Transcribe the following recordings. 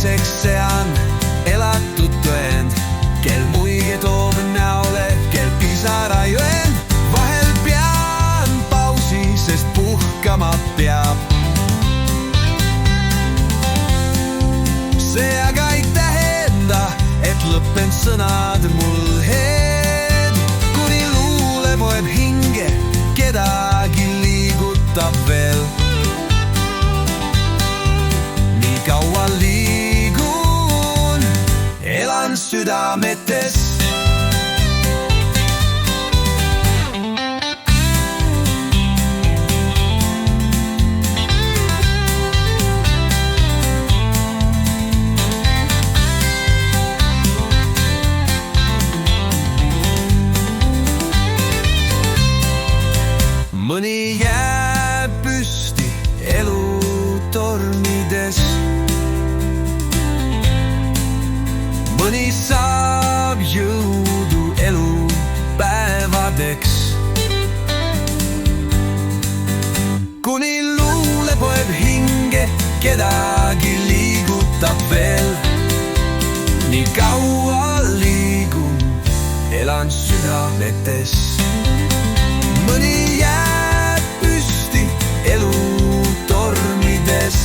teiseks sean elatud tõend, kel muige toob näole, kel pisara jõen. Vahel pean pausi, sest puhkama peab. See aga ei tähenda, et lõppen sõnad mul heed. Kuni luule poeb hinge, kedagi liigutab veel. Nii kaua liigun, elan südametes. Mõni jääb püsti elu tormides. Mõni saab jõudu elu päevadeks. Kuni luule poeb hinge, kedagi liigutab veel. Nii kaua liigun, elan südametes. Mõni jääb püsti elu tormides.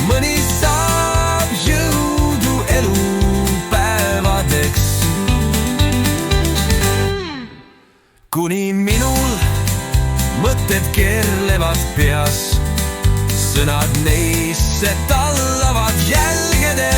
Mõni saab jõudu elu päevadeks. Kuni minul mõtted keerlevad peas, sõnad neisse tallavad jälgede